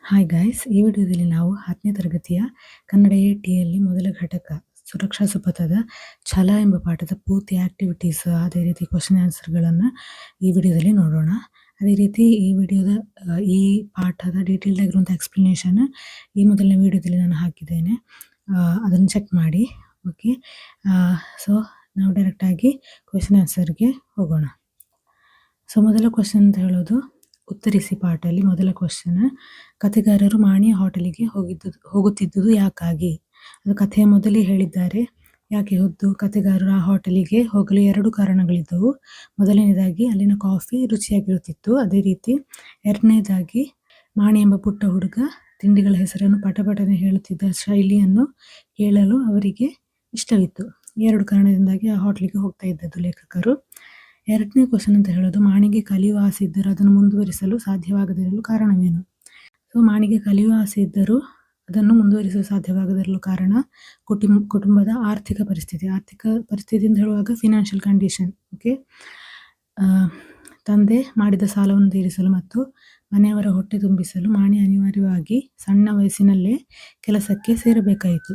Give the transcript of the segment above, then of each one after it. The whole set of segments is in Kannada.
ಹಾಯ್ ಗೈಸ್, ಈ ವಿಡಿಯೋದಲ್ಲಿ ನಾವು 10ನೇ ತರಗತಿಯ ಕನ್ನಡ ATಯಲ್ಲಿ ಮೊದಲ ಘಟಕ ಸುರಕ್ಷಾ ಸುಪಥದ ಛಲ ಎಂಬ ಪಾಠದ ಪೂರ್ತಿ ಆಕ್ಟಿವಿಟೀಸ್ ಅದೇ ರೀತಿ ಕ್ವಶನ್ ಆನ್ಸರ್ಗಳನ್ನು ಈ ವಿಡಿಯೋದಲ್ಲಿ ನೋಡೋಣ. ಅದೇ ರೀತಿ ಈ ಪಾಠದ ಡೀಟೇಲ್ಡ್ ಆಗಿರುವಂಥ ಎಕ್ಸ್ಪ್ಲನೇಷನ್ ಈ ಮೊದಲನೇ ವಿಡಿಯೋದಲ್ಲಿ ನಾನು ಹಾಕಿದ್ದೇನೆ, ಅದನ್ನು ಚೆಕ್ ಮಾಡಿ. ಓಕೆ, ಸೊ ನಾವು ಡೈರೆಕ್ಟಾಗಿ ಕ್ವಶನ್ ಆನ್ಸರ್ಗೆ ಹೋಗೋಣ. ಸೊ ಮೊದಲ ಕ್ವಶನ್ ಅಂತ ಹೇಳೋದು ಉತ್ತರಿಸಿ ಪಾಠದಲ್ಲಿ ಮೊದಲ ಕ್ವಶನ್, ಕಥೆಗಾರರು ಮಾಣಿಯ ಹೋಟೆಲಿಗೆ ಹೋಗುತ್ತಿದ್ದುದು ಯಾಕಾಗಿ? ಅದು ಕಥೆಯ ಮೊದಲೇ ಹೇಳಿದ್ದಾರೆ. ಯಾಕೆ ಹೊದ್ದು ಕಥೆಗಾರರು ಆ ಹೋಟೆಲಿಗೆ ಹೋಗಲು 2 ಕಾರಣಗಳಿದ್ದವು. ಮೊದಲನೇದಾಗಿ ಅಲ್ಲಿನ ಕಾಫಿ ರುಚಿಯಾಗಿರುತ್ತಿತ್ತು. ಅದೇ ರೀತಿ ಎರಡನೇದಾಗಿ ಮಾಣಿ ಎಂಬ ಪುಟ್ಟ ಹುಡುಗ ತಿಂಡಿಗಳ ಹೆಸರನ್ನು ಪಟಪಟನೆ ಹೇಳುತ್ತಿದ್ದ ಶೈಲಿಯನ್ನು ಕೇಳಲು ಅವರಿಗೆ ಇಷ್ಟವಿತ್ತು. 2 ಕಾರಣದಿಂದಾಗಿ ಆ ಹೋಟೆಲಿಗೆ ಹೋಗ್ತಾ ಇದ್ದದ್ದು ಲೇಖಕರು. ಎರಡನೇ ಕ್ವಶನ್ ಅಂತ ಹೇಳೋದು, ಮಾಣಿಗೆ ಕಲಿಯುವ ಆಸೆ ಇದ್ದರೂ ಅದನ್ನು ಮುಂದುವರಿಸಲು ಸಾಧ್ಯವಾಗದಿರಲು ಕಾರಣವೇನು? ಸೊ ಮಾಣಿಗೆ ಕಲಿಯುವ ಆಸೆ ಇದ್ದರೂ ಅದನ್ನು ಮುಂದುವರಿಸಲು ಸಾಧ್ಯವಾಗದಿರಲು ಕಾರಣ ಕುಟುಂಬದ ಆರ್ಥಿಕ ಪರಿಸ್ಥಿತಿ ಅಂತ ಹೇಳುವಾಗ ಫಿನಾನ್ಷಿಯಲ್ ಕಂಡೀಷನ್. ಓಕೆ, ತಂದೆ ಮಾಡಿದ ಸಾಲವನ್ನು ತೀರಿಸಲು ಮತ್ತು ಮನೆಯವರ ಹೊಟ್ಟೆ ತುಂಬಿಸಲು ಮಾಣಿ ಅನಿವಾರ್ಯವಾಗಿ ಸಣ್ಣ ವಯಸ್ಸಿನಲ್ಲೇ ಕೆಲಸಕ್ಕೆ ಸೇರಬೇಕಾಯಿತು.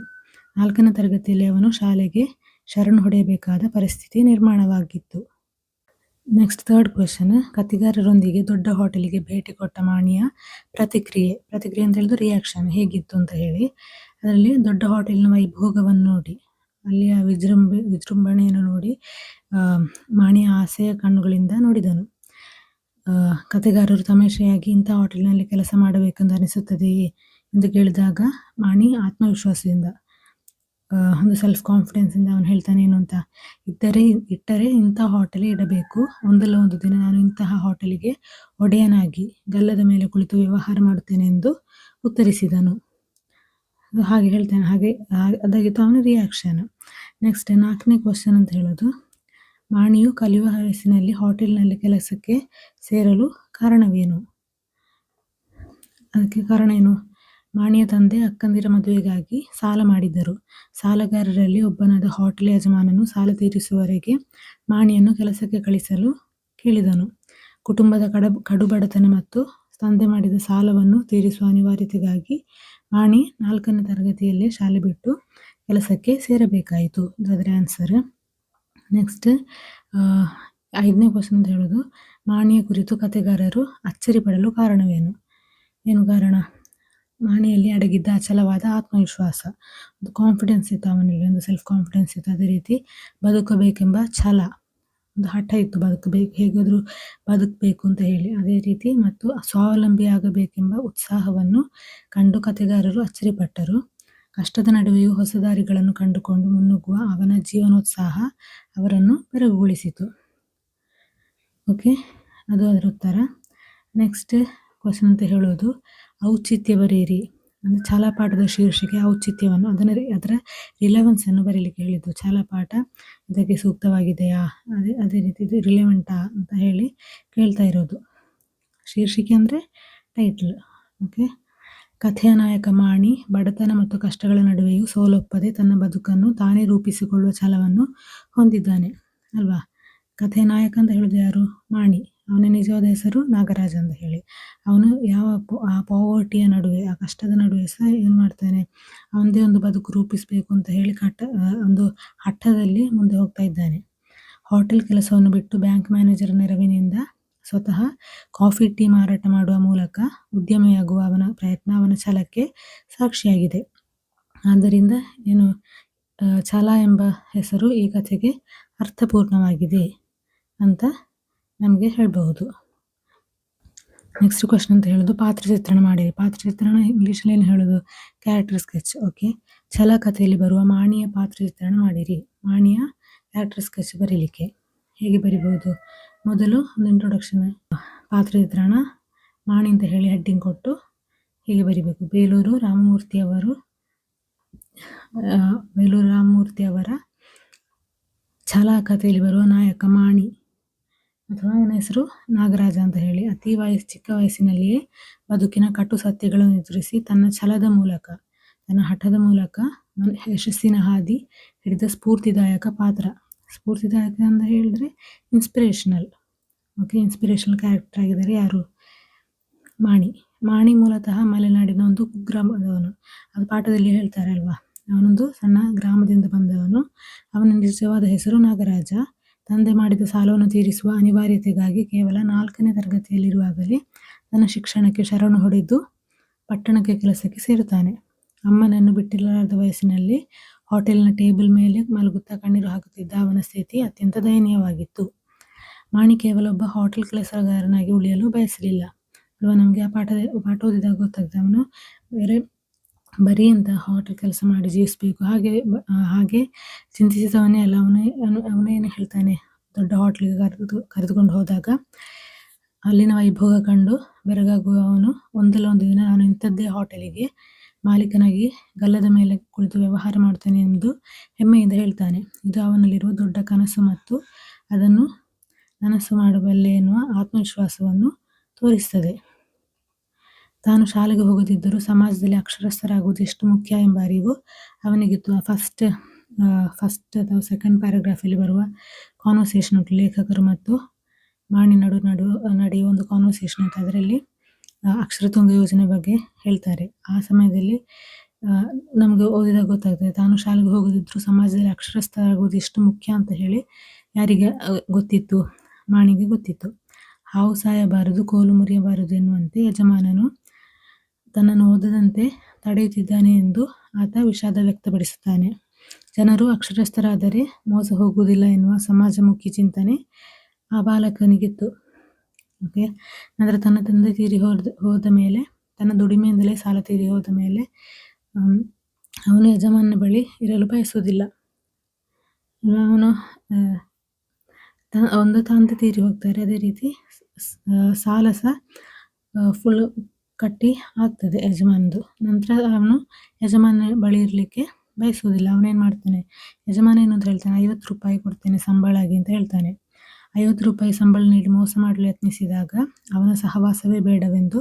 4ನೇ ತರಗತಿಯಲ್ಲಿ ಅವನು ಶಾಲೆಗೆ ಶರಣು ಹೊಡೆಯಬೇಕಾದ ಪರಿಸ್ಥಿತಿ ನಿರ್ಮಾಣವಾಗಿತ್ತು. ನೆಕ್ಸ್ಟ್ ಥರ್ಡ್ ಕ್ವೆಶನ್, ಕಥೆಗಾರರೊಂದಿಗೆ ದೊಡ್ಡ ಹೋಟೆಲಿಗೆ ಭೇಟಿ ಕೊಟ್ಟ ಮಾಣಿಯ ಪ್ರತಿಕ್ರಿಯೆ ಅಂತ ಹೇಳಿದ್ರೆ ರಿಯಾಕ್ಷನ್ ಹೇಗಿತ್ತು ಅಂತ ಹೇಳಿ. ಅದರಲ್ಲಿ ದೊಡ್ಡ ಹೋಟೆಲಿನ ವೈಭೋಗವನ್ನು ನೋಡಿ, ಅಲ್ಲಿಯ ವಿಜೃಂಭಣೆಯನ್ನು ನೋಡಿ ಮಾಣಿಯ ಆಸೆಯ ಕಣ್ಣುಗಳಿಂದ ನೋಡಿದನು. ಕಥೆಗಾರರು ತಮಾಷೆಯಾಗಿ ಇಂಥ ಹೋಟೆಲಿನಲ್ಲಿ ಕೆಲಸ ಮಾಡಬೇಕೆಂದು ಅನಿಸುತ್ತದೆಯೇ ಎಂದು ಕೇಳಿದಾಗ ಮಾಣಿ ಆತ್ಮವಿಶ್ವಾಸದಿಂದ ಒಂದು ಸೆಲ್ಫ್ ಕಾನ್ಫಿಡೆನ್ಸಿಂದ ಅವನು ಹೇಳ್ತಾನೆ ಏನು ಅಂತ, ಇಟ್ಟರೆ ಇಂಥ ಹೋಟೆಲೇ ಇಡಬೇಕು, ಒಂದಲ್ಲ ಒಂದು ದಿನ ನಾನು ಇಂತಹ ಹೋಟೆಲಿಗೆ ಒಡೆಯನಾಗಿ ಗಲ್ಲದ ಮೇಲೆ ಕುಳಿತು ವ್ಯವಹಾರ ಮಾಡುತ್ತೇನೆ ಎಂದು ಉತ್ತರಿಸಿದನು. ಹಾಗೆ ಹೇಳ್ತಾನೆ. ಅದಾಗಿತ್ತು ಅವನ ರಿಯಾಕ್ಷನ್. ನೆಕ್ಸ್ಟ್ 4ನೇ ಕ್ವಶನ್ ಅಂತ ಹೇಳೋದು, ಮಾಣಿಯು ಕಲಿಯುವ ವಯಸ್ಸಿನಲ್ಲಿ ಹೋಟೆಲ್ನಲ್ಲಿ ಕೆಲಸಕ್ಕೆ ಸೇರಲು ಕಾರಣವೇನು? ಅದಕ್ಕೆ ಕಾರಣ ಏನು? ಮಾಣಿಯ ತಂದೆ ಅಕ್ಕಂದಿರ ಮದುವೆಗಾಗಿ ಸಾಲ ಮಾಡಿದ್ದರು. ಸಾಲಗಾರರಲ್ಲಿ ಒಬ್ಬನಾದ ಹೋಟೆಲ್ ಯಜಮಾನನು ಸಾಲ ತೀರಿಸುವವರೆಗೆ ಮಾಣಿಯನ್ನು ಕೆಲಸಕ್ಕೆ ಕಳಿಸಲು ಕೇಳಿದನು. ಕುಟುಂಬದ ಕಡುಬಡತನ ಮತ್ತು ತಂದೆ ಮಾಡಿದ ಸಾಲವನ್ನು ತೀರಿಸುವ ಅನಿವಾರ್ಯತೆಗಾಗಿ ಮಾಣಿ 4ನೇ ತರಗತಿಯಲ್ಲೇ ಶಾಲೆ ಬಿಟ್ಟು ಕೆಲಸಕ್ಕೆ ಸೇರಬೇಕಾಯಿತು. ಅದರ ಆನ್ಸರ್. ನೆಕ್ಸ್ಟ್ 5ನೇ ಕ್ವಶನ್ ಅಂತ ಹೇಳೋದು, ಮಾಣಿಯ ಕುರಿತು ಕಥೆಗಾರರು ಅಚ್ಚರಿ ಪಡಲು ಕಾರಣವೇನು? ಏನು ಕಾರಣ? ಮಾಣಿಯಲ್ಲಿ ಅಡಗಿದ್ದ ಅಚಲವಾದ ಆತ್ಮವಿಶ್ವಾಸ, ಒಂದು ಕಾನ್ಫಿಡೆನ್ಸ್ ಇತ್ತು ಅವನಲ್ಲಿ, ಒಂದು ಸೆಲ್ಫ್ ಕಾನ್ಫಿಡೆನ್ಸ್ ಇತ್ತು. ಅದೇ ರೀತಿ ಬದುಕಬೇಕೆಂಬ ಛಲ, ಒಂದು ಹಠ ಇತ್ತು, ಹೇಗಾದರೂ ಬದುಕಬೇಕು ಅಂತ ಹೇಳಿ. ಅದೇ ರೀತಿ ಮತ್ತು ಸ್ವಾವಲಂಬಿ ಆಗಬೇಕೆಂಬ ಉತ್ಸಾಹವನ್ನು ಕಂಡು ಕಥೆಗಾರರು ಅಚ್ಚರಿಪಟ್ಟರು. ಕಷ್ಟದ ನಡುವೆಯೂ ಹೊಸ ದಾರಿಗಳನ್ನು ಕಂಡುಕೊಂಡು ಮುನ್ನುಗ್ಗುವ ಅವನ ಜೀವನೋತ್ಸಾಹ ಅವರನ್ನು ಬೆರಗುಗೊಳಿಸಿತು. ಓಕೆ, ಅದು ಅದರ ಉತ್ತರ. ನೆಕ್ಸ್ಟ್ ಕ್ವಶನ್ ಅಂತ ಹೇಳೋದು, ಔಚಿತ್ಯ ಬರೆಯಿರಿ. ಅಂದರೆ ಛಲಪಾಠದ ಶೀರ್ಷಿಕೆ ಔಚಿತ್ಯವನ್ನು, ಅದರ ರಿಲೆವೆನ್ಸನ್ನು ಬರೀಲಿಕ್ಕೆ ಹೇಳಿದ್ದು. ಛಲಪಾಠ ಇದಕ್ಕೆ ಸೂಕ್ತವಾಗಿದೆಯಾ, ಅದೇ ರೀತಿ ಇದು ರಿಲೆವೆಂಟಾ ಅಂತ ಹೇಳಿ ಕೇಳ್ತಾ ಇರೋದು. ಶೀರ್ಷಿಕೆ ಅಂದರೆ ಟೈಟ್ಲ್. ಓಕೆ, ಕಥೆಯ ನಾಯಕ ಮಾಣಿ ಬಡತನ ಮತ್ತು ಕಷ್ಟಗಳ ನಡುವೆಯೂ ಸೋಲೊಪ್ಪದೆ ತನ್ನ ಬದುಕನ್ನು ತಾನೇ ರೂಪಿಸಿಕೊಳ್ಳುವ ಛಲವನ್ನು ಹೊಂದಿದ್ದಾನೆ ಅಲ್ವಾ. ಕಥೆಯ ನಾಯಕ ಅಂತ ಹೇಳೋದು ಯಾರು? ಮಾಣಿ. ಅವನ ನಿಜವಾದ ಹೆಸರು ನಾಗರಾಜ ಅಂತ ಹೇಳಿ. ಅವನು ಆ ಪಾವರ್ಟಿಯ ನಡುವೆ, ಆ ಕಷ್ಟದ ನಡುವೆ ಸಹ ಏನು ಮಾಡ್ತಾನೆ, ಅವನದೇ ಒಂದು ಬದುಕು ರೂಪಿಸಬೇಕು ಅಂತ ಹೇಳಿ ಒಂದು ಹಠದಲ್ಲಿ ಮುಂದೆ ಹೋಗ್ತಾ ಇದ್ದಾನೆ. ಹೋಟೆಲ್ ಕೆಲಸವನ್ನು ಬಿಟ್ಟು ಬ್ಯಾಂಕ್ ಮ್ಯಾನೇಜರ್ ನೆರವಿನಿಂದ ಸ್ವತಃ ಕಾಫಿ ಟೀ ಮಾರಾಟ ಮಾಡುವ ಮೂಲಕ ಉದ್ಯಮಿಯಾಗುವ ಅವನ ಪ್ರಯತ್ನ ಅವನ ಛಲಕ್ಕೆ ಸಾಕ್ಷಿಯಾಗಿದೆ. ಆದ್ದರಿಂದ ಏನು ಛಲ ಎಂಬ ಹೆಸರು ಈ ಕಥೆಗೆ ಅರ್ಥಪೂರ್ಣವಾಗಿದೆ ಅಂತ ನಮಗೆ ಹೇಳಬಹುದು. ನೆಕ್ಸ್ಟ್ ಕ್ವಶನ್ ಅಂತ ಹೇಳೋದು, ಪಾತ್ರ ಚಿತ್ರಣ ಮಾಡಿರಿ. ಪಾತ್ರ ಚಿತ್ರಣ ಇಂಗ್ಲೀಷಲ್ಲಿ ಏನು ಹೇಳೋದು? Character sketch. ಓಕೆ, ಛಲ ಕಥೆಯಲ್ಲಿ ಬರುವ ಮಾಣಿಯ ಪಾತ್ರ ಚಿತ್ರಣ ಮಾಡಿರಿ. ಮಾಣಿಯ ಕ್ಯಾರೆಕ್ಟರ್ ಸ್ಕೆಚ್ ಬರೀಲಿಕ್ಕೆ ಹೇಗೆ ಬರಿಬಹುದು? ಮೊದಲು ಒಂದು ಇಂಟ್ರೊಡಕ್ಷನ್, ಪಾತ್ರ ಚಿತ್ರಣ, ಮಾಣಿ ಅಂತ ಹೇಳಿ ಹೆಡ್ಡಿಂಗ್ ಕೊಟ್ಟು ಹೀಗೆ ಬರಿಬೇಕು. ಬೇಲೂರು ರಾಮಮೂರ್ತಿಯವರ ಛಲ ಕಥೆಯಲ್ಲಿ ಬರುವ ನಾಯಕ ಮಾಣಿ ಅಥವಾ ಅವನ ಹೆಸರು ನಾಗರಾಜ ಅಂತ ಹೇಳಿ ಚಿಕ್ಕ ವಯಸ್ಸಿನಲ್ಲಿಯೇ ಬದುಕಿನ ಕಟು ಸತ್ಯಗಳನ್ನು ಎದುರಿಸಿ ತನ್ನ ಛಲದ ಮೂಲಕ, ತನ್ನ ಹಠದ ಮೂಲಕ ಯಶಸ್ಸಿನ ಹಾದಿ ಹಿಡಿದ ಸ್ಫೂರ್ತಿದಾಯಕ ಪಾತ್ರ. ಸ್ಫೂರ್ತಿದಾಯಕ ಅಂತ ಹೇಳಿದ್ರೆ ಇನ್ಸ್ಪಿರೇಷನಲ್. ಓಕೆ, ಇನ್ಸ್ಪಿರೇಷನಲ್ ಕ್ಯಾರೆಕ್ಟರ್ ಆಗಿದ್ದಾರೆ ಯಾರು? ಮಾಣಿ. ಮಾಣಿ ಮೂಲತಃ ಮಲೆನಾಡಿನ ಒಂದು ಕುಗ್ರಾಮದವನು. ಅದು ಪಾಠದಲ್ಲಿ ಹೇಳ್ತಾರೆ ಅಲ್ವಾ, ಅವನೊಂದು ಸಣ್ಣ ಗ್ರಾಮದಿಂದ ಬಂದವನು. ಅವನ ನಿಜವಾದ ಹೆಸರು ನಾಗರಾಜ. ತಂದೆ ಮಾಡಿದ ಸಾಲವನ್ನು ತೀರಿಸುವ ಅನಿವಾರ್ಯತೆಗಾಗಿ ಕೇವಲ 4ನೇ ತರಗತಿಯಲ್ಲಿರುವಾಗಲೇ ತನ್ನ ಶಿಕ್ಷಣಕ್ಕೆ ಶರಣು ಹೊಡೆದು ಪಟ್ಟಣಕ್ಕೆ ಕೆಲಸಕ್ಕೆ ಸೇರುತ್ತಾನೆ. ಅಮ್ಮನನ್ನು ಬಿಟ್ಟಿರಲಾರದ ವಯಸ್ಸಿನಲ್ಲಿ ಹೋಟೆಲ್ನ ಟೇಬಲ್ ಮೇಲೆ ಮಲಗುತ್ತಾ ಕಣ್ಣೀರು ಹಾಕುತ್ತಿದ್ದ ಅವನ ಸ್ಥಿತಿ ಅತ್ಯಂತ ದಯನೀಯವಾಗಿತ್ತು. ಮಾಣಿ ಕೇವಲ ಒಬ್ಬ ಹೋಟೆಲ್ ಕೆಲಸಗಾರನಾಗಿ ಉಳಿಯಲು ಬಯಸಲಿಲ್ಲ ಅಲ್ವಾ. ನಮಗೆ ಆ ಪಾಠ ಓದಿದಾಗ ಗೊತ್ತಾಗ್ತದೆ, ಅವನು ಬರೀ ಅಂತ ಹೋಟೆಲ್ ಕೆಲಸ ಮಾಡಿ ಜೀವಿಸಬೇಕು ಹಾಗೆ ಚಿಂತಿಸಿದವನೇ ಅಲ್ಲ. ಅವನೇನು ಹೇಳ್ತಾನೆ, ದೊಡ್ಡ ಹೋಟ್ಲಿಗೆ ಕರೆದುಕೊಂಡು ಹೋದಾಗ ಅಲ್ಲಿನ ವೈಭೋಗ ಕಂಡು ಬೆರಗಾಗುವ ಅವನು ಒಂದಲ್ಲ ಒಂದು ದಿನ ನಾನು ಇಂಥದ್ದೇ ಹೋಟೆಲಿಗೆ ಮಾಲೀಕನಾಗಿ ಗಲ್ಲದ ಮೇಲೆ ಕುಳಿತು ವ್ಯವಹಾರ ಮಾಡ್ತೇನೆ ಎಂದು ಹೆಮ್ಮೆಯಿಂದ ಹೇಳ್ತಾನೆ. ಇದು ಅವನಲ್ಲಿರುವ ದೊಡ್ಡ ಕನಸು ಮತ್ತು ಅದನ್ನು ನನಸು ಮಾಡಬಲ್ಲೆ ಎನ್ನುವ ಆತ್ಮವಿಶ್ವಾಸವನ್ನು ತೋರಿಸ್ತದೆ. ತಾನು ಶಾಲೆಗೆ ಹೋಗುತ್ತಿದ್ದರೂ ಸಮಾಜದಲ್ಲಿ ಅಕ್ಷರಸ್ಥರಾಗುವುದು ಎಷ್ಟು ಮುಖ್ಯ ಎಂಬ ಅರಿವು ಅವನಿಗಿತ್ತು. ಫಸ್ಟ್ ಅಥವಾ ಸೆಕೆಂಡ್ ಪ್ಯಾರಾಗ್ರಾಫಲ್ಲಿ ಬರುವ ಕಾನ್ವರ್ಸೇಷನ್ ಉಂಟು, ಲೇಖಕರು ಮತ್ತು ಮಾಣಿ ನಡೆಯುವ ಒಂದು ಕಾನ್ವರ್ಸೇಷನ್ ಉಂಟು. ಅದರಲ್ಲಿ ಅಕ್ಷರತುಂಗ ಯೋಜನೆ ಬಗ್ಗೆ ಹೇಳ್ತಾರೆ. ಆ ಸಮಯದಲ್ಲಿ ನಮಗೆ ಓದಿದಾಗ ಗೊತ್ತಾಗ್ತದೆ, ತಾನು ಶಾಲೆಗೆ ಹೋಗೋದಿದ್ರು ಸಮಾಜದಲ್ಲಿ ಅಕ್ಷರಸ್ಥರಾಗುವುದು ಎಷ್ಟು ಮುಖ್ಯ ಅಂತ ಹೇಳಿ ಯಾರಿಗೆ ಗೊತ್ತಿತ್ತು? ಮಾಣಿಗೆ ಗೊತ್ತಿತ್ತು. ಹಾವು ಸಾಯಬಾರದು, ಕೋಲು ಮುರಿಯಬಾರದು ಎನ್ನುವಂತೆ ಯಜಮಾನನು ತನ್ನನ್ನು ಓದದಂತೆ ತಡೆಯುತ್ತಿದ್ದಾನೆ ಎಂದು ಆತ ವಿಷಾದ ವ್ಯಕ್ತಪಡಿಸುತ್ತಾನೆ. ಜನರು ಅಕ್ಷರಸ್ಥರಾದರೆ ಮೋಸ ಹೋಗುವುದಿಲ್ಲ ಎನ್ನುವ ಸಮಾಜಮುಖಿ ಚಿಂತನೆ ಆ ಬಾಲಕನಿಗಿತ್ತು. ಓಕೆ, ನಂತರ ತನ್ನ ತಂದೆ ತೀರಿ ಹೋದ ಮೇಲೆ, ತನ್ನ ದುಡಿಮೆಯಿಂದಲೇ ಸಾಲ ತೀರಿ ಹೋದ ಮೇಲೆ ಅವನು ಯಜಮಾನನ ಬಳಿ ಇರಲು ಬಯಸುವುದಿಲ್ಲ. ಅವನು ಒಂದು ತಂದೆ ತೀರಿ ಹೋಗ್ತಾರೆ, ಅದೇ ರೀತಿ ಸಾಲ ಸಹ ಫುಲ್ ಕಟ್ಟಿ ಆಗ್ತದೆ ಯಜಮಾನದು. ನಂತರ ಅವನು ಯಜಮಾನ ಬಳಿ ಇರಲಿಕ್ಕೆ ಬಯಸುವುದಿಲ್ಲ. ಅವನೇನು ಮಾಡ್ತಾನೆ, ಯಜಮಾನ ಏನು ಅಂತ ಹೇಳ್ತಾನೆ, 50 ರೂಪಾಯಿ ಕೊಡ್ತೇನೆ ಸಂಬಳಾಗಿ ಅಂತ ಹೇಳ್ತಾನೆ. 50 ರೂಪಾಯಿ ಸಂಬಳ ನೀಡಿ ಮೋಸ ಮಾಡಲು ಯತ್ನಿಸಿದಾಗ ಅವನ ಸಹವಾಸವೇ ಬೇಡವೆಂದು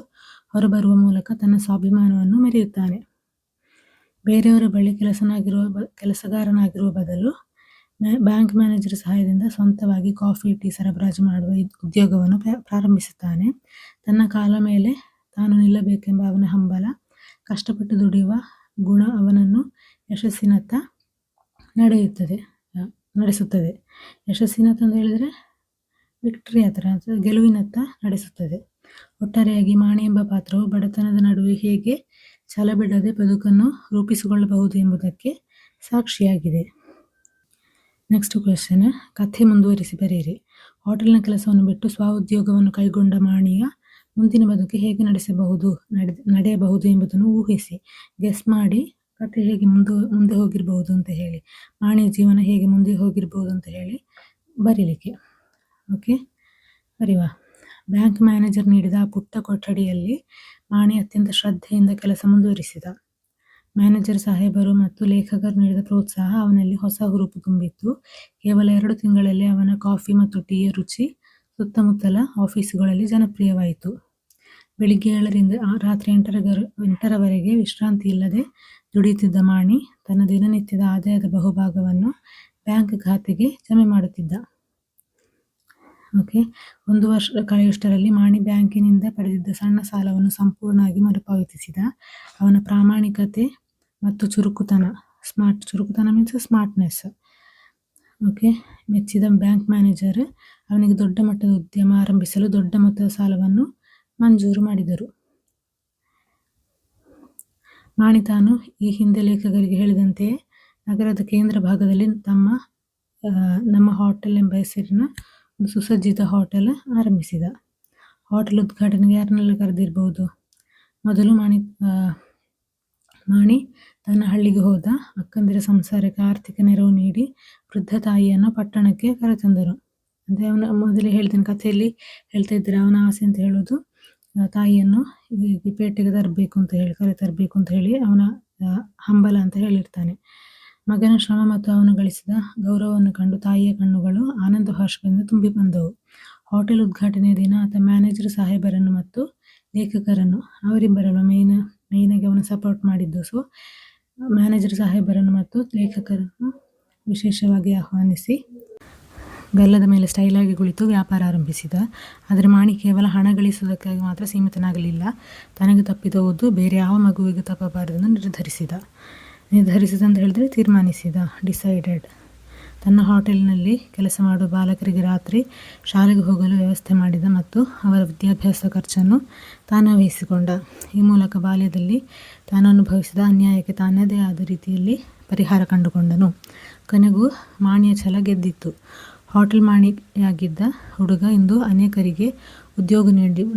ಹೊರಬರುವ ಮೂಲಕ ತನ್ನ ಸ್ವಾಭಿಮಾನವನ್ನು ಮೆರೆಯುತ್ತಾನೆ. ಬೇರೆಯವರ ಬಳಿ ಕೆಲಸಗಾರನಾಗಿರುವ ಬದಲು ಬ್ಯಾಂಕ್ ಮ್ಯಾನೇಜರ್ ಸಹಾಯದಿಂದ ಸ್ವಂತವಾಗಿ ಕಾಫಿ ಟೀ ಸರಬರಾಜು ಮಾಡುವ ಉದ್ಯೋಗವನ್ನು ಪ್ರಾರಂಭಿಸುತ್ತಾನೆ. ತನ್ನ ಕಾಲ ಮೇಲೆ ತಾನು ನಿಲ್ಲಬೇಕೆಂಬ ಅವನ ಹಂಬಲ, ಕಷ್ಟಪಟ್ಟು ದುಡಿಯುವ ಗುಣ ಅವನನ್ನು ಯಶಸ್ಸಿನತ್ತ ನಡೆಸುತ್ತದೆ. ಯಶಸ್ಸಿನತ್ತ ಅಂತ ಹೇಳಿದರೆ ವಿಕ್ಟರಿ ಹತ್ರ, ಗೆಲುವಿನತ್ತ ನಡೆಸುತ್ತದೆ. ಒಟ್ಟಾರೆಯಾಗಿ ಮಾಣಿ ಎಂಬ ಪಾತ್ರವು ಬಡತನದ ನಡುವೆ ಹೇಗೆ ಛಲಬಿಡದೆ ಬದುಕನ್ನು ರೂಪಿಸಿಕೊಳ್ಳಬಹುದು ಎಂಬುದಕ್ಕೆ ಸಾಕ್ಷಿಯಾಗಿದೆ. ನೆಕ್ಸ್ಟ್ ಕ್ವೆಶ್ಚನ್, ಕಥೆ ಮುಂದುವರಿಸಿ ಬರೆಯಿರಿ. ಹೋಟೆಲ್ನ ಕೆಲಸವನ್ನು ಬಿಟ್ಟು ಸ್ವಉದ್ಯೋಗವನ್ನು ಕೈಗೊಂಡ ಮಾಣಿಯ ಮುಂದಿನ ಬದುಕು ಹೇಗೆ ನಡೆಯಬಹುದು ಎಂಬುದನ್ನು ಊಹಿಸಿ ಗೆಸ್ ಮಾಡಿ ಕಥೆ ಹೇಗೆ ಮುಂದೆ ಹೋಗಿರಬಹುದು ಅಂತ ಹೇಳಿ, ಮಾಣಿಯ ಜೀವನ ಹೇಗೆ ಮುಂದೆ ಹೋಗಿರಬಹುದು ಅಂತ ಹೇಳಿ ಬರೀಲಿಕ್ಕೆ. ಓಕೆ, ಬರೀವಾ. ಬ್ಯಾಂಕ್ ಮ್ಯಾನೇಜರ್ ನೀಡಿದ ಆ ಪುಟ್ಟ ಕೊಠಡಿಯಲ್ಲಿ ಮಾಣಿ ಅತ್ಯಂತ ಶ್ರದ್ಧೆಯಿಂದ ಕೆಲಸ ಮುಂದುವರಿಸಿದ. ಮ್ಯಾನೇಜರ್ ಸಾಹೇಬರು ಮತ್ತು ಲೇಖಕರು ನೀಡಿದ ಪ್ರೋತ್ಸಾಹ ಅವನಲ್ಲಿ ಹೊಸ ಹುರುಪು ತುಂಬಿತ್ತು. ಕೇವಲ 2 ತಿಂಗಳಲ್ಲಿ ಅವನ ಕಾಫಿ ಮತ್ತು ಟೀಯ ರುಚಿ ಸುತ್ತಮುತ್ತಲ ಆಫೀಸುಗಳಲ್ಲಿ ಜನಪ್ರಿಯವಾಯಿತು. ಬೆಳಿಗ್ಗೆ 7ರಿಂದ ರಾತ್ರಿ 8ರವರೆಗೆ ವಿಶ್ರಾಂತಿ ಇಲ್ಲದೆ ದುಡಿಯುತ್ತಿದ್ದ ಮಾಣಿ ತನ್ನ ದಿನನಿತ್ಯದ ಆದಾಯದ ಬಹುಭಾಗವನ್ನು ಬ್ಯಾಂಕ್ ಖಾತೆಗೆ ಜಮೆ ಮಾಡುತ್ತಿದ್ದ. ಓಕೆ, 1 ವರ್ಷ ಕಳೆಯುವಷ್ಟರಲ್ಲಿ ಮಾಣಿ ಬ್ಯಾಂಕಿನಿಂದ ಪಡೆದಿದ್ದ ಸಣ್ಣ ಸಾಲವನ್ನು ಸಂಪೂರ್ಣವಾಗಿ ಮರುಪಾವತಿಸಿದ. ಅವನ ಪ್ರಾಮಾಣಿಕತೆ ಮತ್ತು ಚುರುಕುತನ ಮೀನ್ಸ್ ಸ್ಮಾರ್ಟ್ನೆಸ್ ಮೆಚ್ಚಿದ ಬ್ಯಾಂಕ್ ಮ್ಯಾನೇಜರ್ ಅವನಿಗೆ ದೊಡ್ಡ ಮಟ್ಟದ ಉದ್ಯಮ ಆರಂಭಿಸಲು ದೊಡ್ಡ ಮೊತ್ತದ ಸಾಲವನ್ನು ಮಂಜೂರು ಮಾಡಿದರು. ಮಾಣಿ ತಾನು ಈ ಹಿಂದೆ ಲೇಖಕರಿಗೆ ಹೇಳಿದಂತೆಯೇ ನಗರದ ಕೇಂದ್ರ ಭಾಗದಲ್ಲಿ ನಮ್ಮ ಹೋಟೆಲ್ ಎಂಬ ಹೆಸರಿನ ಒಂದು ಸುಸಜ್ಜಿತ ಹೋಟೆಲ್ ಆರಂಭಿಸಿದ. ಹೋಟೆಲ್ ಉದ್ಘಾಟನೆಗೆ ಯಾರನ್ನೆಲ್ಲ ಕರೆದಿರಬಹುದು? ಮೊದಲು ಮಾಣಿ ತನ್ನ ಹಳ್ಳಿಗೆ ಹೋದ. ಅಕ್ಕಂದಿರ ಸಂಸಾರಕ್ಕೆ ಆರ್ಥಿಕ ನೆರವು ನೀಡಿ ವೃದ್ಧ ತಾಯಿಯನ್ನು ಪಟ್ಟಣಕ್ಕೆ ಕರೆತಂದರು. ಅಂದರೆ ಅವನ ಮೊದಲೇ ಹೇಳ್ತೇನೆ, ಕಥೆಯಲ್ಲಿ ಹೇಳ್ತಾ ಇದ್ದಾರೆ, ಅವನ ಆಸೆ ಅಂತ ಹೇಳೋದು ತಾಯಿಯನ್ನು ಪೇಟೆಗೆ ಕರೆ ತರಬೇಕು ಅಂತ ಹೇಳಿ ಅವನ ಹಂಬಲ ಅಂತ ಹೇಳಿರ್ತಾನೆ. ಮಗನ ಶ್ರಮ ಮತ್ತು ಅವನು ಗಳಿಸಿದ ಗೌರವವನ್ನು ಕಂಡು ತಾಯಿಯ ಕಣ್ಣುಗಳು ಆನಂದ ಭಾಷ್ಪದಿಂದ ತುಂಬಿ ಬಂದವು. ಹೋಟೆಲ್ ಉದ್ಘಾಟನೆಯ ದಿನ ಆತ ಮ್ಯಾನೇಜರ್ ಸಾಹೇಬರನ್ನು ಮತ್ತು ಲೇಖಕರನ್ನು, ಅವರಿಬ್ಬರನ್ನು ಮೇಯ್ನಾಗಿ ಅವನು ಸಪೋರ್ಟ್ ಮಾಡಿದ್ದು. ಸೊ ಮ್ಯಾನೇಜರ್ ಸಾಹೇಬರನ್ನು ಮತ್ತು ಲೇಖಕರನ್ನು ವಿಶೇಷವಾಗಿ ಆಹ್ವಾನಿಸಿ ಗಲ್ಲದ ಮೇಲೆ ಸ್ಟೈಲಾಗಿ ಕುಳಿತು ವ್ಯಾಪಾರ ಆರಂಭಿಸಿದ. ಆದರೆ ಮಾಣಿ ಕೇವಲ ಹಣ ಗಳಿಸುವುದಕ್ಕಾಗಿ ಮಾತ್ರ ಸೀಮಿತನಾಗಲಿಲ್ಲ. ತನಗೆ ತಪ್ಪಿದ ಓದು ಬೇರೆ ಯಾವ ಮಗುವಿಗೂ ತಪ್ಪಬಾರದೆಂದು ನಿರ್ಧರಿಸಿದ ಅಂತ ಹೇಳಿದ್ರೆ ತೀರ್ಮಾನಿಸಿದ, ಡಿಸೈಡೆಡ್. ತನ್ನ ಹೋಟೆಲ್ನಲ್ಲಿ ಕೆಲಸ ಮಾಡುವ ಬಾಲಕರಿಗೆ ರಾತ್ರಿ ಶಾಲೆಗೆ ಹೋಗಲು ವ್ಯವಸ್ಥೆ ಮಾಡಿದ ಮತ್ತು ಅವರ ವಿದ್ಯಾಭ್ಯಾಸ ಖರ್ಚನ್ನು ತಾನೇ ವಹಿಸಿಕೊಂಡ. ಈ ಮೂಲಕ ಬಾಲ್ಯದಲ್ಲಿ ತಾನು ಅನುಭವಿಸಿದ ಅನ್ಯಾಯಕ್ಕೆ ತಾನದೇ ಆದ ರೀತಿಯಲ್ಲಿ ಪರಿಹಾರ ಕಂಡುಕೊಂಡನು. ಕೊನೆಗೂ ಮಾಣಿಯ ಛಲ ಗೆದ್ದಿತ್ತು. ಹೋಟೆಲ್ ಮಾಣಿಯಾಗಿದ್ದ ಹುಡುಗ ಇಂದು ಅನೇಕರಿಗೆ ಉದ್ಯೋಗ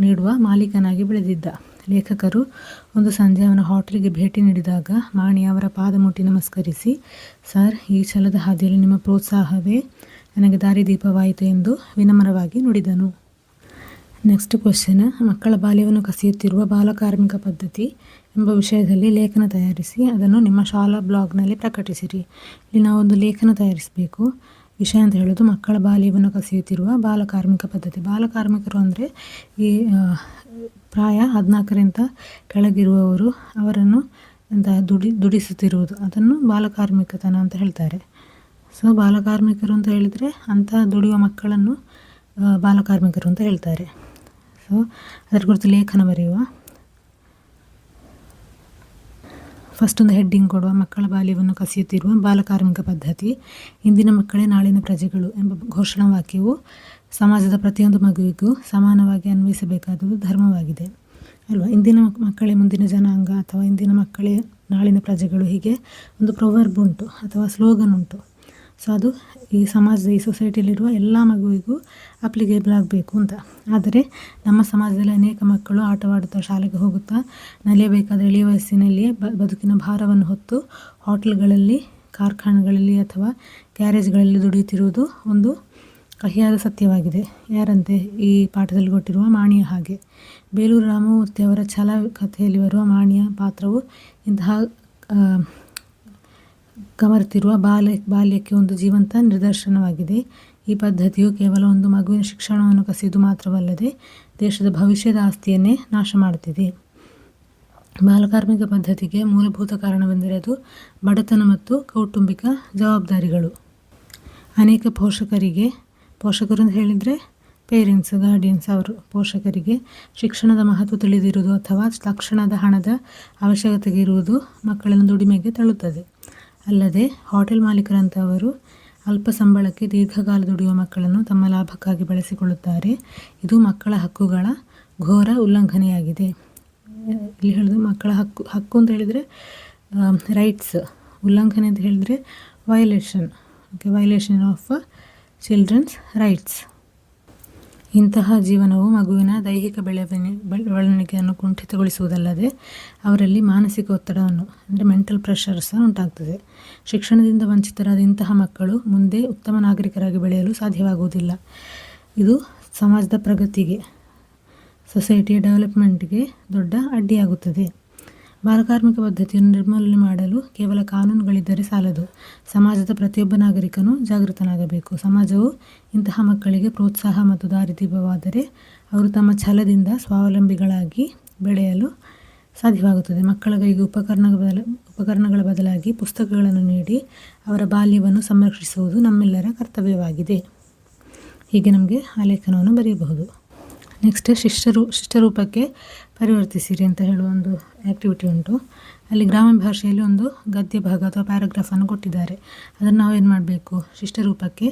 ನೀಡುವ ಮಾಲೀಕನಾಗಿ ಬೆಳೆದಿದ್ದ. ಲೇಖಕರು ಒಂದು ಸಂಜೆ ಅವನ ಹೋಟೆಲ್ಗೆ ಭೇಟಿ ನೀಡಿದಾಗ ಮಾಣಿ ಅವರ ಪಾದ ಮುಟ್ಟಿ ನಮಸ್ಕರಿಸಿ, ಸರ್, ಈ ಛಲದ ಹಾದಿಯಲ್ಲಿ ನಿಮ್ಮ ಪ್ರೋತ್ಸಾಹವೇ ನನಗೆ ದಾರಿದೀಪವಾಯಿತು ಎಂದು ವಿನಮ್ರವಾಗಿ ನುಡಿದನು. ನೆಕ್ಸ್ಟ್ ಕ್ವೆಶ್ಚನ್, ಮಕ್ಕಳ ಬಾಲ್ಯವನ್ನು ಕಸಿಯುತ್ತಿರುವ ಬಾಲಕಾರ್ಮಿಕ ಪದ್ಧತಿ ಎಂಬ ವಿಷಯದಲ್ಲಿ ಲೇಖನ ತಯಾರಿಸಿ ಅದನ್ನು ನಿಮ್ಮ ಶಾಲಾ ಬ್ಲಾಗ್ನಲ್ಲಿ ಪ್ರಕಟಿಸಿರಿ. ಇಲ್ಲಿ ನಾವೊಂದು ಲೇಖನ ತಯಾರಿಸಬೇಕು. ವಿಷಯ ಅಂತ ಹೇಳೋದು ಮಕ್ಕಳ ಬಾಲ್ಯವನ್ನು ಕಸಿಯುತ್ತಿರುವ ಬಾಲಕಾರ್ಮಿಕ ಪದ್ಧತಿ. ಬಾಲಕಾರ್ಮಿಕರು ಅಂದರೆ ಈ ಪ್ರಾಯ 14ರಿಂದ ಕೆಳಗಿರುವವರು, ಅವರನ್ನು ದುಡಿಸುತ್ತಿರುವುದು, ಅದನ್ನು ಬಾಲಕಾರ್ಮಿಕತನ ಅಂತ ಹೇಳ್ತಾರೆ. ಸೊ ಬಾಲಕಾರ್ಮಿಕರು ಅಂತ ಹೇಳಿದರೆ ಅಂಥ ದುಡಿಯುವ ಮಕ್ಕಳನ್ನು ಬಾಲಕಾರ್ಮಿಕರು ಅಂತ ಹೇಳ್ತಾರೆ. ಸೊ ಅದರ ಕುರಿತು ಲೇಖನ ಬರೆಯುವ. ಫಸ್ಟ್ ಒಂದು ಹೆಡ್ಡಿಂಗ್ ಕೊಡುವ, ಮಕ್ಕಳ ಬಾಲ್ಯವನ್ನು ಕಸಿಯುತ್ತಿರುವ ಬಾಲಕಾರ್ಮಿಕ ಪದ್ಧತಿ. ಇಂದಿನ ಮಕ್ಕಳೇ ನಾಳಿನ ಪ್ರಜೆಗಳು ಎಂಬ ಘೋಷಣಾ ವಾಕ್ಯವು ಸಮಾಜದ ಪ್ರತಿಯೊಂದು ಮಗುವಿಗೂ ಸಮಾನವಾಗಿ ಅನ್ವಯಿಸಬೇಕಾದುದು ಧರ್ಮವಾಗಿದೆ ಅಲ್ವಾ. ಇಂದಿನ ಮಕ್ಕಳೇ ಮುಂದಿನ ಜನಾಂಗ ಅಥವಾ ಇಂದಿನ ಮಕ್ಕಳೇ ನಾಳಿನ ಪ್ರಜೆಗಳು, ಹೀಗೆ ಒಂದು ಪ್ರೊವರ್ಬ್ ಉಂಟು ಅಥವಾ ಸ್ಲೋಗನ್ ಉಂಟು. ಸೊ ಅದು ಈ ಸಮಾಜದ, ಈ ಸೊಸೈಟಿಯಲ್ಲಿರುವ ಎಲ್ಲ ಮಗುವಿಗೂ ಅಪ್ಲಿಕೇಬಲ್ ಆಗಬೇಕು ಅಂತ. ಆದರೆ ನಮ್ಮ ಸಮಾಜದಲ್ಲಿ ಅನೇಕ ಮಕ್ಕಳು ಆಟವಾಡುತ್ತಾ, ಶಾಲೆಗೆ ಹೋಗುತ್ತಾ, ನಲಿಯಬೇಕಾದ ಎಳೆಯ ವಯಸ್ಸಿನಲ್ಲಿಯೇ ಬದುಕಿನ ಭಾರವನ್ನು ಹೊತ್ತು ಹೋಟೆಲ್ಗಳಲ್ಲಿ, ಕಾರ್ಖಾನೆಗಳಲ್ಲಿ ಅಥವಾ ಗ್ಯಾರೇಜ್ಗಳಲ್ಲಿ ದುಡಿಯುತ್ತಿರುವುದು ಒಂದು ಕಹಿಯಾದ ಸತ್ಯವಾಗಿದೆ. ಯಾರಂತೆ? ಈ ಪಾಠದಲ್ಲಿ ಕೊಟ್ಟಿರುವ ಮಾಣಿಯ ಹಾಗೆ. ಬೇಲೂರು ರಾಮಮೂರ್ತಿ ಅವರ ಛಲ ಕಥೆಯಲ್ಲಿ ಬರುವ ಮಾಣಿಯ ಪಾತ್ರವು ಇಂತಹ ಕಮರ್ತಿರುವ ಬಾಲ್ಯಕ್ಕೆ ಒಂದು ಜೀವಂತ ನಿದರ್ಶನವಾಗಿದೆ. ಈ ಪದ್ಧತಿಯು ಕೇವಲ ಒಂದು ಮಗುವಿನ ಶಿಕ್ಷಣವನ್ನು ಕಸಿಯುವುದು ಮಾತ್ರವಲ್ಲದೆ ದೇಶದ ಭವಿಷ್ಯದ ಆಸ್ತಿಯನ್ನೇ ನಾಶ ಮಾಡುತ್ತಿದೆ. ಬಾಲಕಾರ್ಮಿಕ ಪದ್ಧತಿಗೆ ಮೂಲಭೂತ ಕಾರಣವೆಂದರೆ ಅದು ಬಡತನ ಮತ್ತು ಕೌಟುಂಬಿಕ ಜವಾಬ್ದಾರಿಗಳು. ಅನೇಕ ಪೋಷಕರು ಅಂತ ಹೇಳಿದರೆ ಪೇರೆಂಟ್ಸ್, ಗಾರ್ಡಿಯನ್ಸ್, ಅವರು ಪೋಷಕರಿಗೆ ಶಿಕ್ಷಣದ ಮಹತ್ವ ತಿಳಿದಿರುವುದು ಅಥವಾ ತಕ್ಷಣದ ಹಣದ ಅವಶ್ಯಕತೆಗೆ ಇರುವುದು ಮಕ್ಕಳನ್ನು ದುಡಿಮೆಗೆ ತಳ್ಳುತ್ತದೆ. ಅಲ್ಲದೆ ಹೋಟೆಲ್ ಮಾಲೀಕರಂಥವರು ಅಲ್ಪ ಸಂಬಳಕ್ಕೆ ದೀರ್ಘಕಾಲ ದುಡಿಯುವ ಮಕ್ಕಳನ್ನು ತಮ್ಮ ಲಾಭಕ್ಕಾಗಿ ಬಳಸಿಕೊಳ್ಳುತ್ತಾರೆ. ಇದು ಮಕ್ಕಳ ಹಕ್ಕುಗಳ ಘೋರ ಉಲ್ಲಂಘನೆಯಾಗಿದೆ. ಇಲ್ಲಿ ಹೇಳಿದ್ರು ಮಕ್ಕಳ ಹಕ್ಕು ಅಂತ ಹೇಳಿದರೆ ರೈಟ್ಸ್, ಉಲ್ಲಂಘನೆ ಅಂತ ಹೇಳಿದರೆ ವೈಲೇಷನ್ ಆಫ್ ಚಿಲ್ಡ್ರನ್ಸ್ ರೈಟ್ಸ್. ಇಂತಹ ಜೀವನವು ಮಗುವಿನ ದೈಹಿಕ ಬೆಳವಣಿಗೆಯನ್ನು ಕುಂಠಿತಗೊಳಿಸುವುದಲ್ಲದೆ ಅವರಲ್ಲಿ ಮಾನಸಿಕ ಒತ್ತಡವನ್ನು ಅಂದರೆ ಮೆಂಟಲ್ ಪ್ರೆಷರ್ ಸಹ ಉಂಟಾಗ್ತದೆ. ಶಿಕ್ಷಣದಿಂದ ವಂಚಿತರಾದ ಇಂತಹ ಮಕ್ಕಳು ಮುಂದೆ ಉತ್ತಮ ನಾಗರಿಕರಾಗಿ ಬೆಳೆಯಲು ಸಾಧ್ಯವಾಗುವುದಿಲ್ಲ. ಇದು ಸಮಾಜದ ಪ್ರಗತಿಗೆ, ಸೊಸೈಟಿಯ ಡೆವಲಪ್ಮೆಂಟ್ಗೆ ದೊಡ್ಡ ಅಡ್ಡಿಯಾಗುತ್ತದೆ. ಬಾಲಕಾರ್ಮಿಕ ಪದ್ಧತಿಯನ್ನು ನಿರ್ಮೂಲನೆ ಮಾಡಲು ಕೇವಲ ಕಾನೂನುಗಳಿದ್ದರೆ ಸಾಲದು. ಸಮಾಜದ ಪ್ರತಿಯೊಬ್ಬ ನಾಗರಿಕನು ಜಾಗೃತನಾಗಬೇಕು. ಸಮಾಜವು ಇಂತಹ ಮಕ್ಕಳಿಗೆ ಪ್ರೋತ್ಸಾಹ ಮತ್ತು ದಾರಿದೀಪವಾದರೆ ಅವರು ತಮ್ಮ ಛಲದಿಂದ ಸ್ವಾವಲಂಬಿಗಳಾಗಿ ಬೆಳೆಯಲು ಸಾಧ್ಯವಾಗುತ್ತದೆ. ಮಕ್ಕಳ ಕೈಗೆ ಉಪಕರಣಗಳ ಬದಲಾಗಿ ಪುಸ್ತಕಗಳನ್ನು ನೀಡಿ ಅವರ ಬಾಲ್ಯವನ್ನು ಸಂರಕ್ಷಿಸುವುದು ನಮ್ಮೆಲ್ಲರ ಕರ್ತವ್ಯವಾಗಿದೆ. ಹೀಗೆ ನಮಗೆ ಆ ಲೇಖನವನ್ನು ಬರೆಯಬಹುದು. ನೆಕ್ಸ್ಟ್ ಶಿಷ್ಟರೂಪಕ್ಕೆ ಪರಿವರ್ತಿಸಿರಿ ಅಂತ ಹೇಳುವ ಒಂದು ಆ್ಯಕ್ಟಿವಿಟಿ ಉಂಟು. ಅಲ್ಲಿ ಗ್ರಾಮೀಣ ಭಾಷೆಯಲ್ಲಿ ಒಂದು ಗದ್ಯ ಭಾಗ ಅಥವಾ ಪ್ಯಾರಾಗ್ರಾಫನ್ನು ಕೊಟ್ಟಿದ್ದಾರೆ. ಅದನ್ನು ನಾವೇನು ಮಾಡಬೇಕು? ಶಿಷ್ಟರೂಪಕ್ಕೆ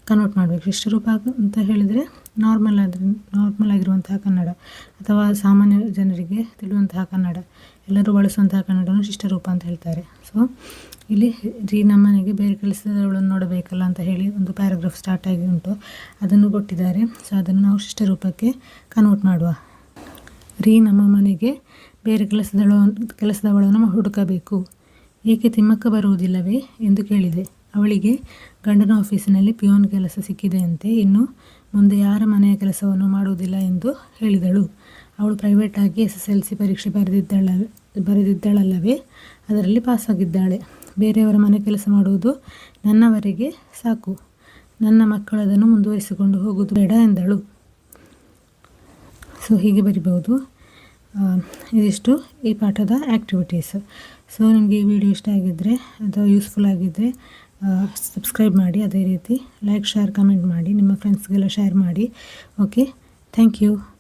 ಕನ್ವರ್ಟ್ ಮಾಡಬೇಕು. ಶಿಷ್ಟರೂಪ ಅಂತ ಹೇಳಿದರೆ ನಾರ್ಮಲ್ ಆಗಿರುವಂತಹ ಕನ್ನಡ ಅಥವಾ ಸಾಮಾನ್ಯ ಜನರಿಗೆ ತಿಳಿಯುವಂತಹ ಕನ್ನಡ, ಎಲ್ಲರೂ ಬಳಸುವಂತಹ ಕನ್ನಡವನ್ನು ಶಿಷ್ಟರೂಪ ಅಂತ ಹೇಳ್ತಾರೆ. ಸೊ ಇಲ್ಲಿ ನಮ್ಮನೆಗೆ ಬೇರೆ ಕೆಲಸದವಳನ್ನು ನೋಡಬೇಕಲ್ಲ ಅಂತ ಹೇಳಿ ಒಂದು ಪ್ಯಾರಾಗ್ರಾಫ್ ಸ್ಟಾರ್ಟ್ ಆಗಿ ಉಂಟು, ಅದನ್ನು ಕೊಟ್ಟಿದ್ದಾರೆ. ಸೊ ಅದನ್ನು ನಾವು ಶಿಷ್ಟರೂಪಕ್ಕೆ ಕನ್ವರ್ಟ್ ಮಾಡುವ. ನಮ್ಮ ಮನೆಗೆ ಬೇರೆ ಕೆಲಸದವಳನ್ನು ಹುಡುಕಬೇಕು. ಏಕೆ ತಿಮ್ಮಕ್ಕ ಬರುವುದಿಲ್ಲವೇ ಎಂದು ಕೇಳಿದೆ. ಅವಳಿಗೆ ಗಂಡನ ಆಫೀಸಿನಲ್ಲಿ ಪಿಯೋನ್ ಕೆಲಸ ಸಿಕ್ಕಿದೆಯಂತೆ. ಇನ್ನು ಮುಂದೆ ಯಾರ ಮನೆಯ ಕೆಲಸವನ್ನು ಮಾಡುವುದಿಲ್ಲ ಎಂದು ಹೇಳಿದಳು. ಅವಳು ಪ್ರೈವೇಟಾಗಿ SSLC ಪರೀಕ್ಷೆ ಬರೆದಿದ್ದಳಲ್ಲವೇ, ಅದರಲ್ಲಿ ಪಾಸಾಗಿದ್ದಾಳೆ. ಬೇರೆಯವರ ಮನೆ ಕೆಲಸ ಮಾಡುವುದು ನನ್ನವರೆಗೆ ಸಾಕು. ನನ್ನ ಮಕ್ಕಳು ಅದನ್ನು ಮುಂದುವರಿಸಿಕೊಂಡು ಹೋಗುವುದು ಬೇಡ ಎಂದಳು. ಸೊ ಹೀಗೆ ಬರಿಬಹುದು. ಇದಿಷ್ಟು ಈ ಪಾಠದ ಆ್ಯಕ್ಟಿವಿಟೀಸ್. ಸೊ ನಿಮಗೆ ಈ ವಿಡಿಯೋ ಇಷ್ಟ ಆಗಿದ್ದರೆ ಅಥವಾ ಯೂಸ್ಫುಲ್ ಆಗಿದ್ದರೆ ಸಬ್ಸ್ಕ್ರೈಬ್ ಮಾಡಿ. ಅದೇ ರೀತಿ ಲೈಕ್, ಶೇರ್, ಕಮೆಂಟ್ ಮಾಡಿ. ನಿಮ್ಮ ಫ್ರೆಂಡ್ಸ್ಗೆಲ್ಲ ಶೇರ್ ಮಾಡಿ. Okay, thank you.